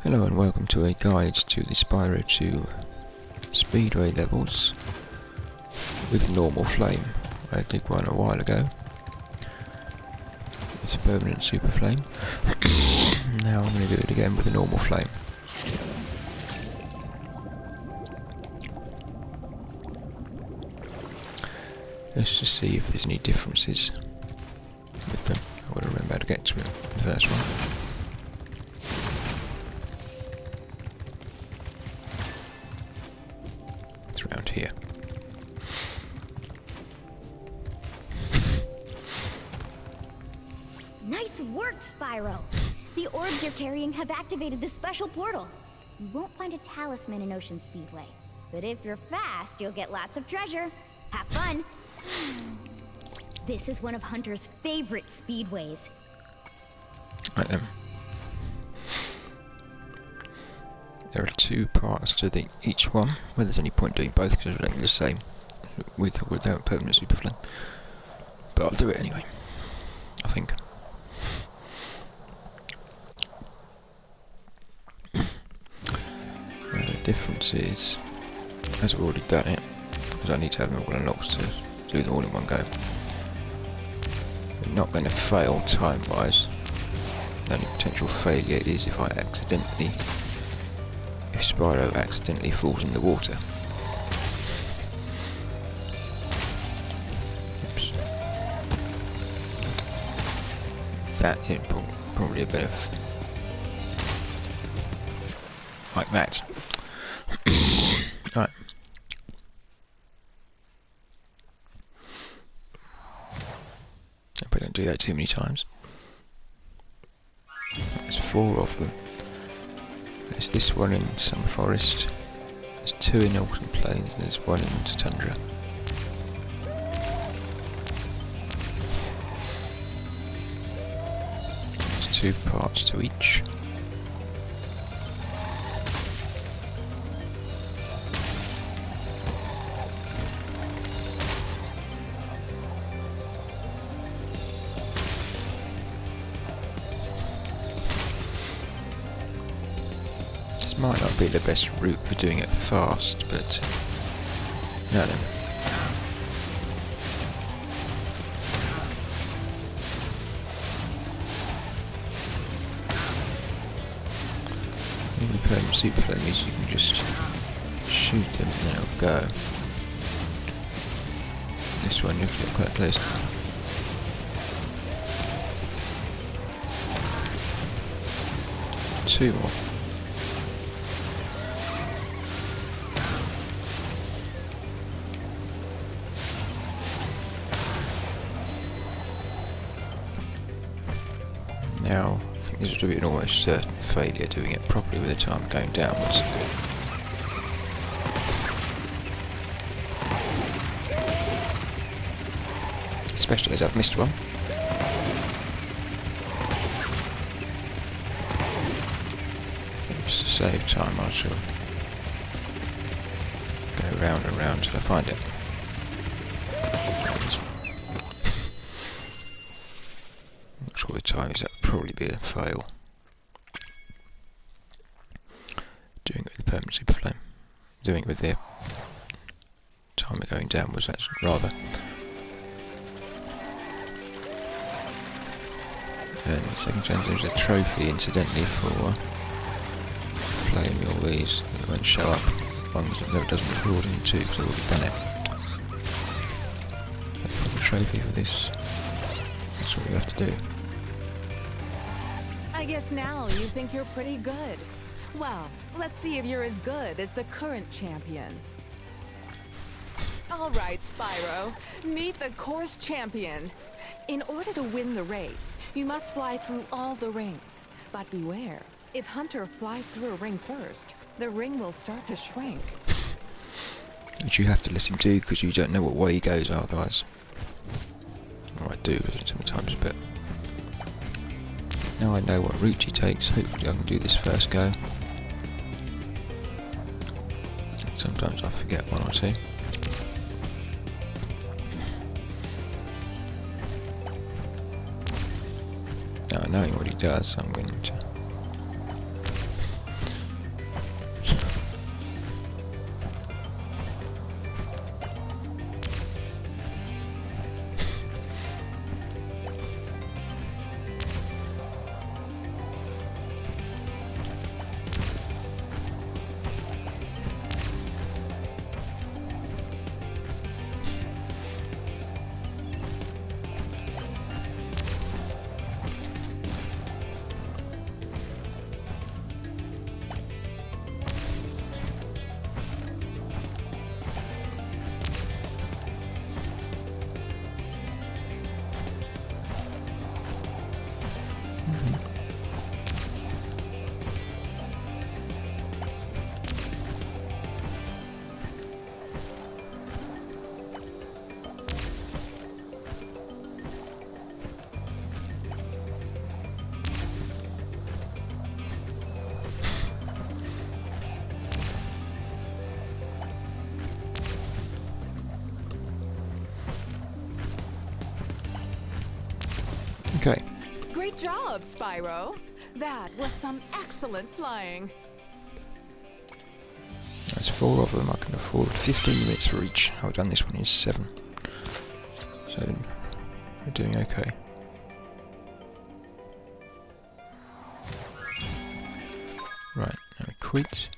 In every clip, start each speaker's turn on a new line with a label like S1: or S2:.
S1: Hello and welcome to a guide to the Spyro 2 Speedway levels with normal flame. I did one a while ago. It's a permanent super flame. Now I'm going to do it again with a normal flame. Let's just see if there's any differences with them. I want to remember how to get to it, the first one. Around here.
S2: Nice work, Spyro! The orbs you're carrying have activated the special portal. You won't find a talisman in Ocean Speedway, but if you're fast, you'll get lots of treasure. Have fun! This is one of Hunter's favorite speedways.
S1: Right then. There are two parts to each one, where there's any point doing both because they're the same, with or without permanent super flame. But I'll do it anyway, I think. The difference is, as I've already done it, because I need to have them all unlocked to do them all in one go. I'm not going to fail time-wise. The only potential failure is if Spyro accidentally falls in the water. Oops. That is probably a bit of... like that. Right. Hope I don't do that too many times. There's 4 of them. There's this one in Summer Forest, there's 2 in Autumn Plains, and there's 1 in Winter Tundra. There's 2 parts to each. Might not be the best route for doing it fast, but no then. When you play super flamies, you can just shoot them and then it'll go. This one you have to get quite close. 2 more. Now, I think this would be an almost certain failure doing it properly with the time going downwards. Especially as I've missed one. Just to save time, I shall go round and round till I find it. Not sure the time is, that would probably be a fail. Doing it with the permanent super flame. Doing it with the timer going downwards, that's rather. And the second chance there's a trophy incidentally for flaming all these. It won't show up. Ones that it doesn't record into because I've already done it. I've got a trophy for this. That's what we have to do.
S3: I guess now you think you're pretty good. Well, let's see if you're as good as the current champion. All right, Spyro, meet the course champion. In order to win the race, you must fly through all the rings. But beware, if Hunter flies through a ring first, the ring will start to shrink.
S1: Which you have to listen to because you don't know what way he goes otherwise. Or I do sometimes, but now I know what route he takes. Hopefully I can do this first go. Sometimes I forget one or two. Now knowing what he does, I'm going to Okay.
S3: Great job, Spyro. That was some excellent flying.
S1: That's 4 of them. I can afford 15 minutes for each. I've done this one in 7. So we're doing okay. Right, now we quit.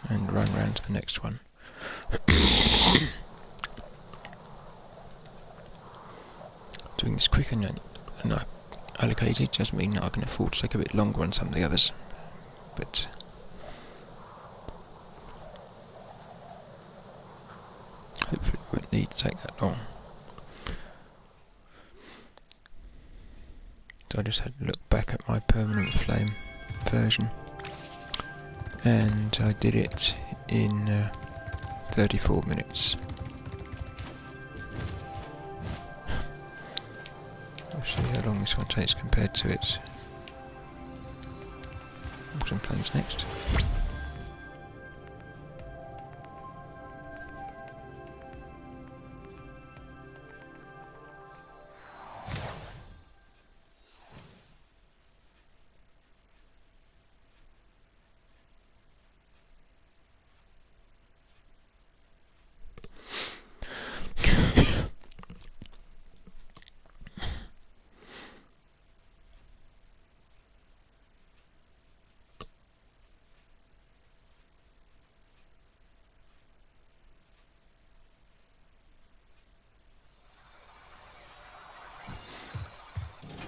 S1: And run round to the next one. Doing this quicker and allocated does mean that I can afford to take a bit longer on some of the others. But hopefully it won't need to take that long. So I just had to look back at my permanent flame version, and I did it in 34 minutes. I'll see how long this one takes compared to its autumn plans next.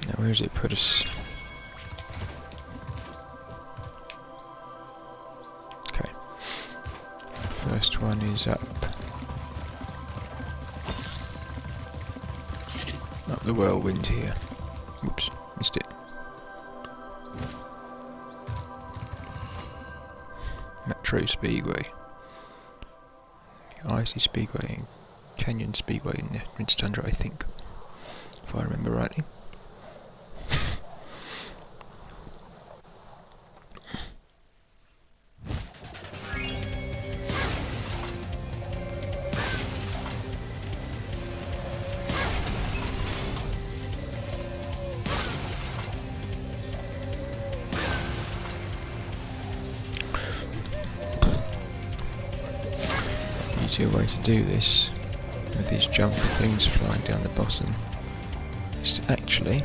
S1: Now where does it put us? Okay. First one is up the whirlwind here. Oops, missed it. Metro Speedway. Icy Speedway and Canyon Speedway in the Rinse Tundra, I think. If I remember rightly. Easier way to do this with these jumper things flying down the bottom is to actually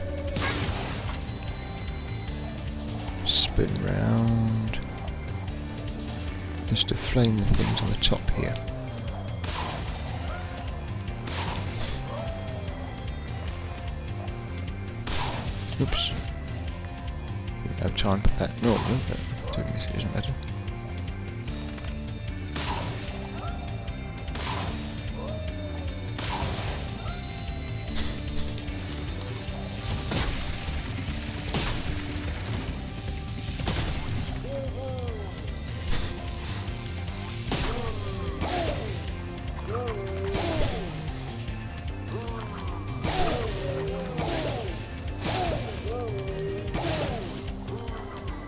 S1: spin round just to flame the things on the top here. Oops. Didn't have time for that normally, but doing this it doesn't matter.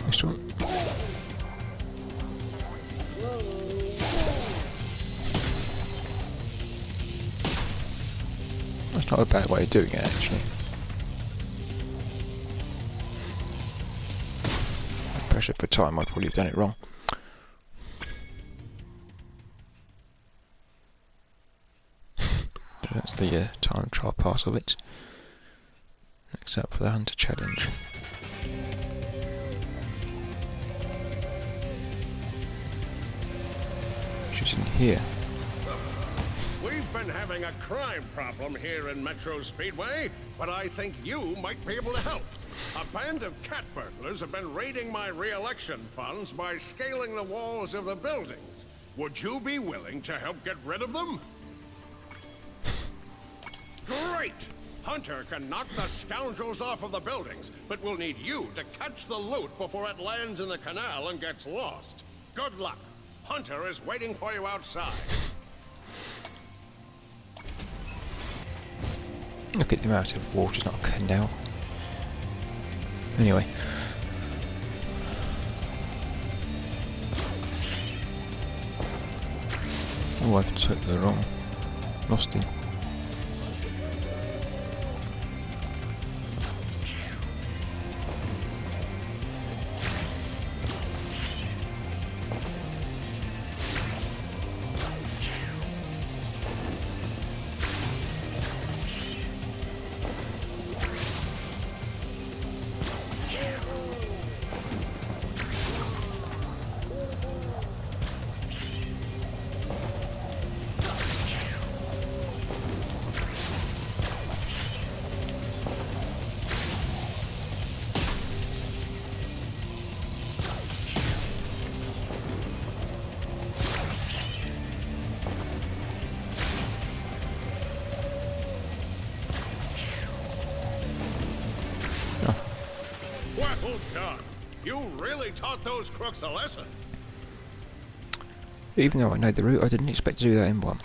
S1: Next one. That's not a bad way of doing it, actually. Pressure for time, I'd probably have done it wrong. So that's the time trial part of it. Next up for the Hunter Challenge. Which is in here.
S4: We've been having a crime problem here in Metro Speedway, but I think you might be able to help. A band of cat burglars have been raiding my re-election funds by scaling the walls of the buildings. Would you be willing to help get rid of them? Great! Hunter can knock the scoundrels off of the buildings, but we'll need you to catch the loot before it lands in the canal and gets lost. Good luck. Hunter is waiting for you outside.
S1: Look at the amount of water, not a canal. Anyway. Oh, I took the wrong. Lost him.
S4: Well done. You really taught those crooks a lesson.
S1: Even though I know the route, I didn't expect to do that in one.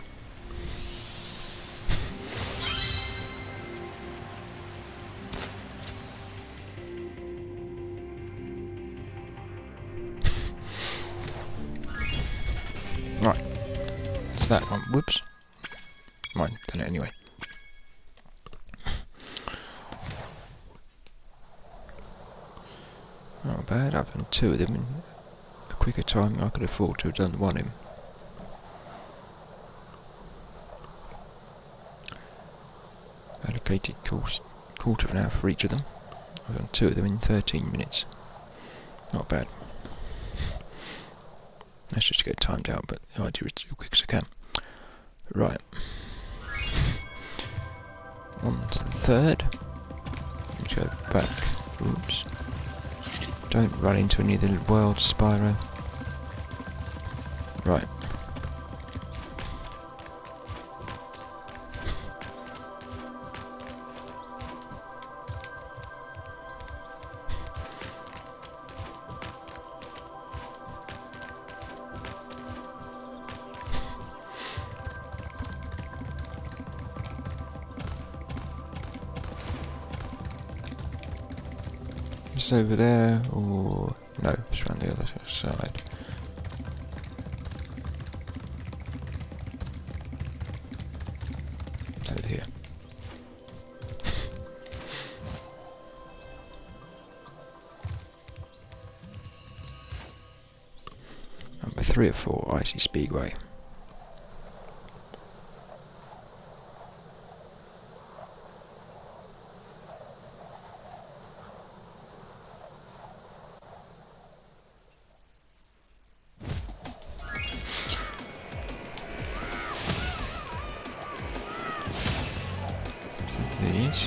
S1: Right. It's that one. Whoops. Mine done it anyway. Not bad. I've done 2 of them in a quicker time than I could afford to have done one in. Allocated quarter of an hour for each of them. I've done 2 of them in 13 minutes. Not bad. That's just to get timed out, but the idea is to do as quick as I can. Right. On to the third. Let's go back. Oops. Don't run into any of the worlds, Spyro. Right. It's over there, or no, it's around the other side. It's over here. Number 3 or 4, Icy Speedway. These.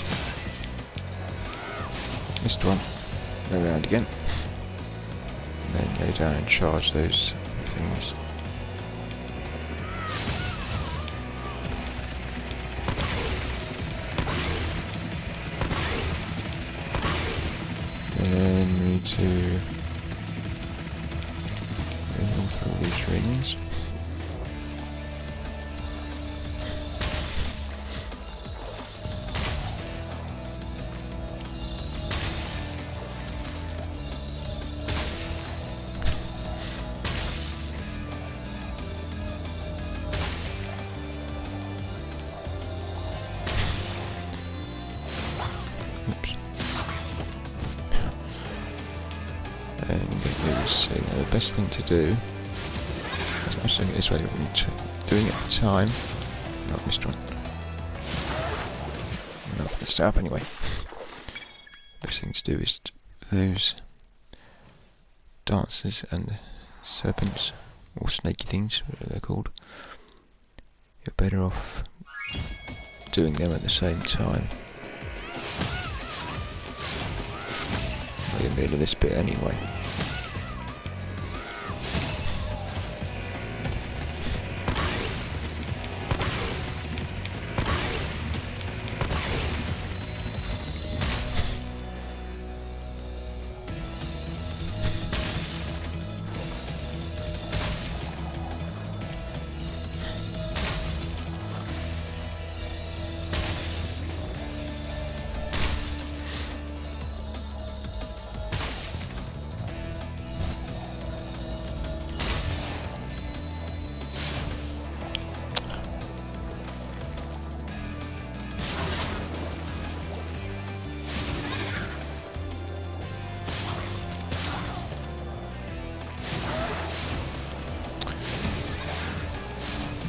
S1: Missed one. Go around again. And then go down and charge those things. Then we need to go through all these rings. And the best thing to do, I was doing it this way, doing it at the time. No, I missed one. No, I messed it up anyway. Best thing to do is those dancers and the serpents, or snaky things, whatever they're called. You're better off doing them at the same time. In the middle of this bit anyway.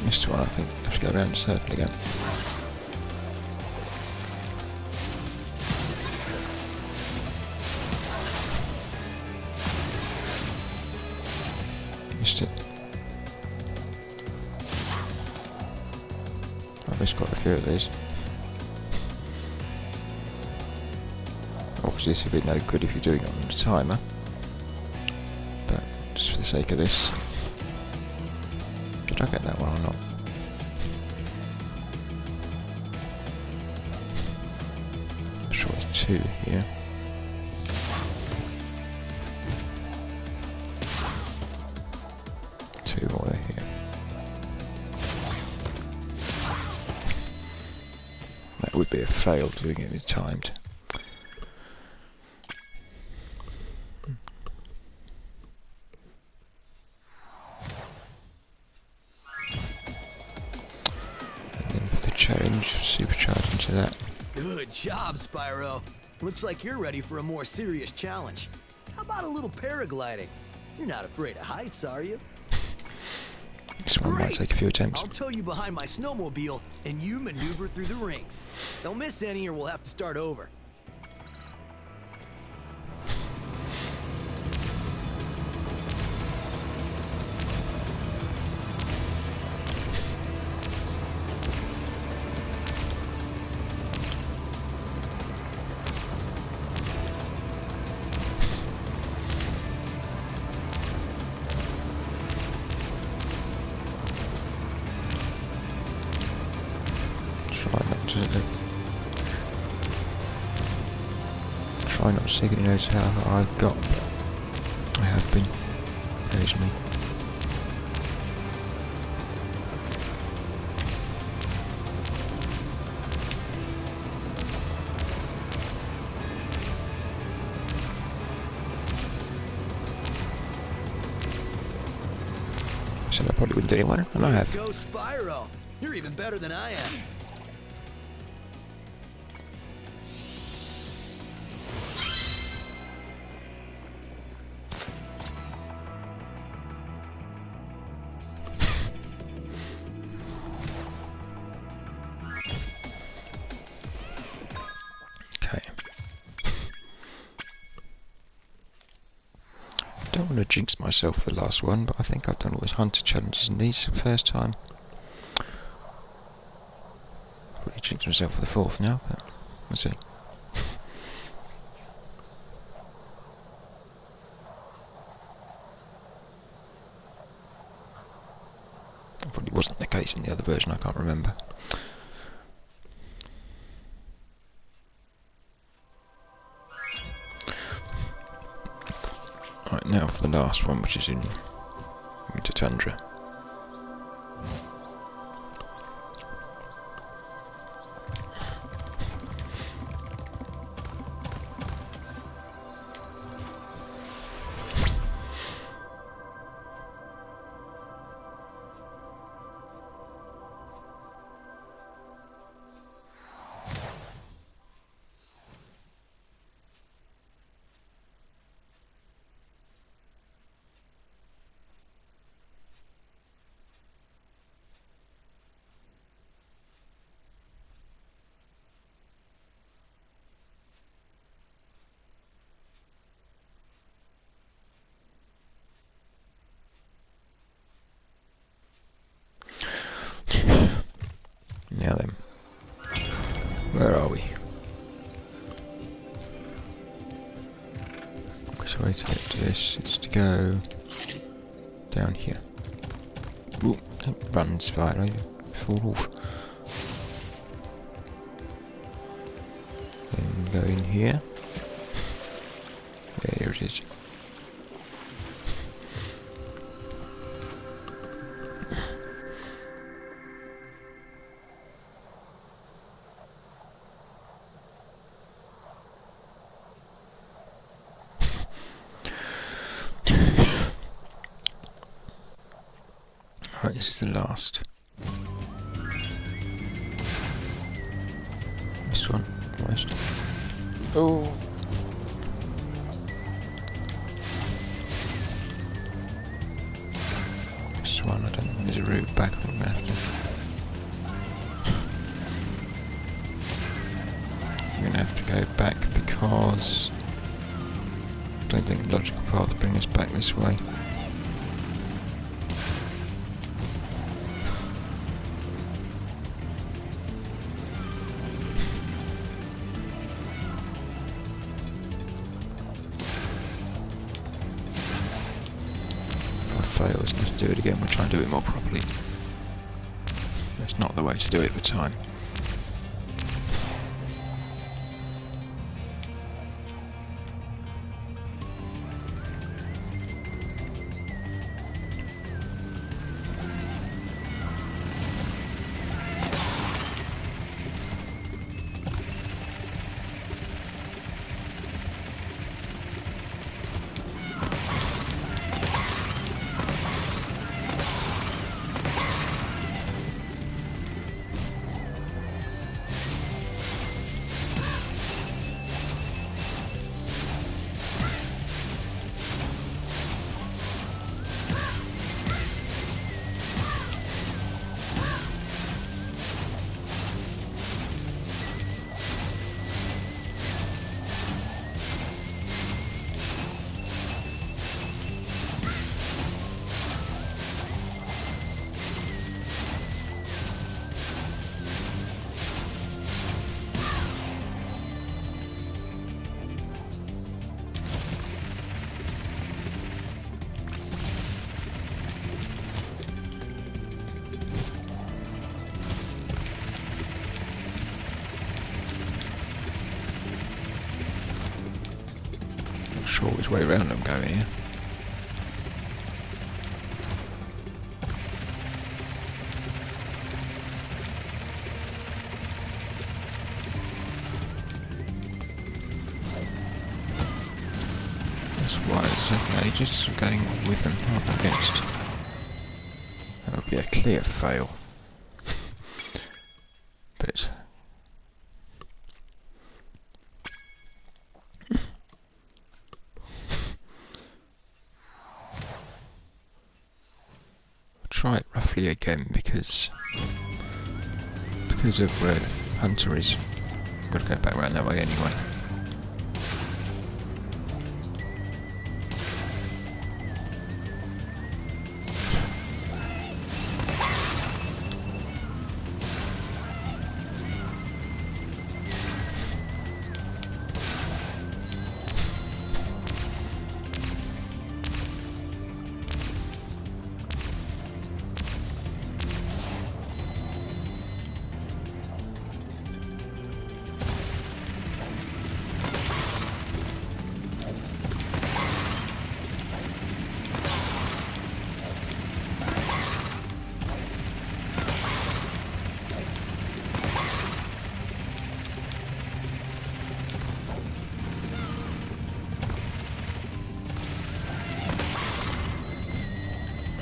S1: Missed one, I think. I have to go around the circle again. Missed it. I've missed quite a few of these. Obviously this would be no good if you're doing it on the timer. But just for the sake of this. Did I get that one or not? I'm sure it's 2 here. would be a fail doing it with timed. And then for the challenge, supercharge into that.
S5: Good job, Spyro. Looks like you're ready for a more serious challenge. How about a little paragliding? You're not afraid of heights, are you?
S1: This one might take a few attempts.
S5: I'll tow you behind my snowmobile, and you maneuver through the rings. Don't miss any or we'll have to start over.
S1: Try not to see any notes how far I've got, but I have been occasionally. I said I probably wouldn't do anyone, and I have.
S5: Go, Spyro. You're even better than I am.
S1: I don't want to jinx myself for the last one, but I think I've done all the hunter challenges in these for the first time. Probably jinx myself for the fourth now, but we'll see. That probably wasn't the case in the other version, I can't remember. Right, now for the last one, which is in Winter Tundra. Now then, where are we? Quickest way to get to this is to go down here. Ooh, don't run, Spyro, you fall off. Then go in here. There it is. Right, this is the last. This one, almost. Oh! This one, I don't think there's a route back, I think I'm gonna have to. I'm gonna have to go back because I don't think the logical path brings us back this way. Fails, let's do it again, we'll try and do it more properly. That's not the way to do it for time. sure which way around I'm going here. That's why it's taken ages going with them, not against. That would be a clear fail. But try it roughly again because of where Hunter is. I've got to go back around that way anyway.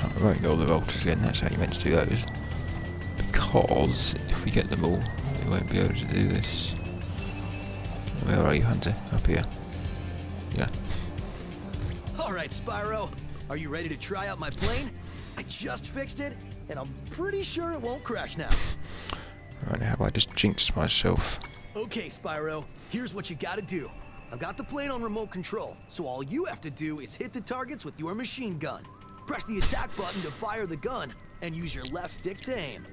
S1: I won't get all the volters again, that's how you meant to do those. Because if we get them all, we won't be able to do this. Where are you, Hunter? Up here. Yeah.
S5: Alright, Spyro. Are you ready to try out my plane? I just fixed it, and I'm pretty sure it won't crash now.
S1: Right, how have I just jinxed myself?
S5: Okay, Spyro. Here's what you gotta do. I've got the plane on remote control, so all you have to do is hit the targets with your machine gun. Press the attack button to fire the gun, and use your left stick to aim.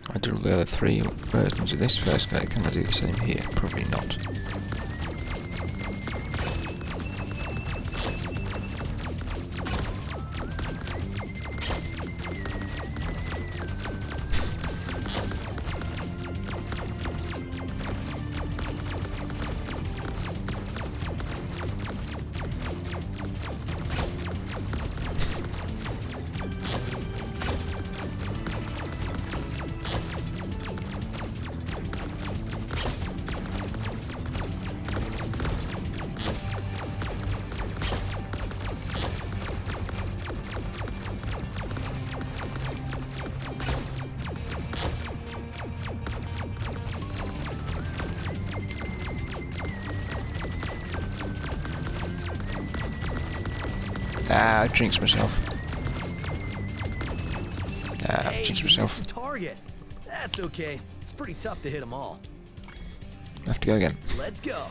S1: I did all the other three versions of this first go. Can I do the same here? Probably not. Ah, I jinxed myself. Ah, I
S5: Hey,
S1: jinxed
S5: you missed
S1: myself.
S5: the target. That's okay. It's pretty tough to hit them all.
S1: I have to go again.
S5: Let's go.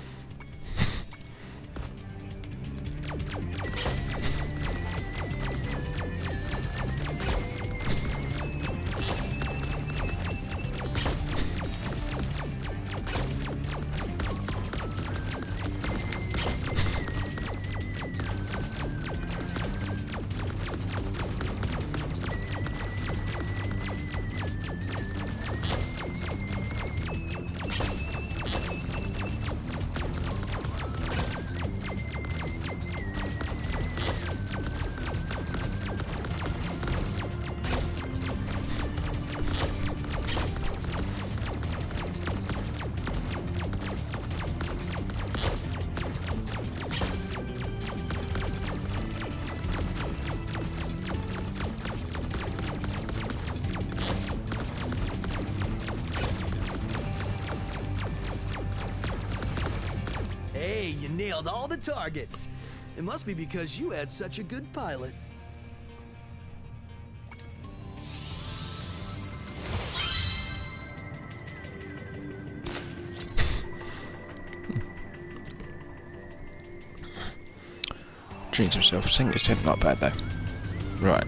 S5: Hey, you nailed all the targets. It must be because you had such a good pilot.
S1: Jinxed himself. Single attempt, not bad though. Right.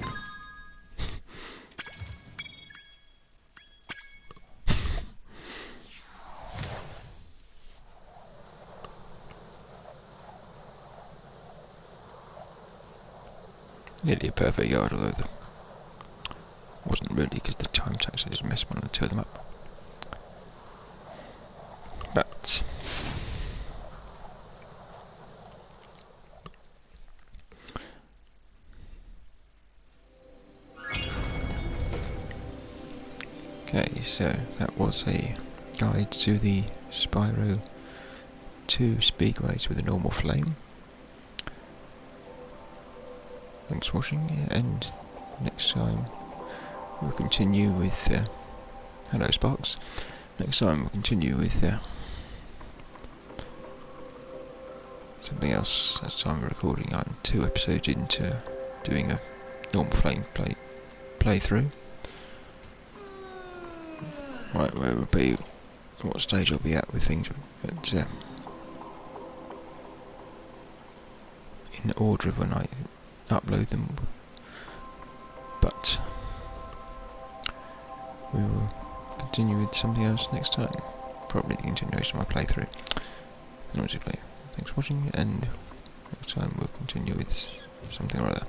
S1: Nearly a perfect yard, although the wasn't really because the time tax I just messed one of the two of them up. But Okay, so that was a guide to the Spyro 2 Speedways with a normal flame. Thanks for watching, and next time we'll continue with... hello Sparks. Next time we'll continue with something else. As time of recording, I'm 2 episodes into doing a normal flame playthrough. Right, where we'll be, what stage I'll be at with things, but in order of when I upload them. But we will continue with something else next time. Probably the continuation of my playthrough. Thanks for watching, and next time we'll continue with something or other.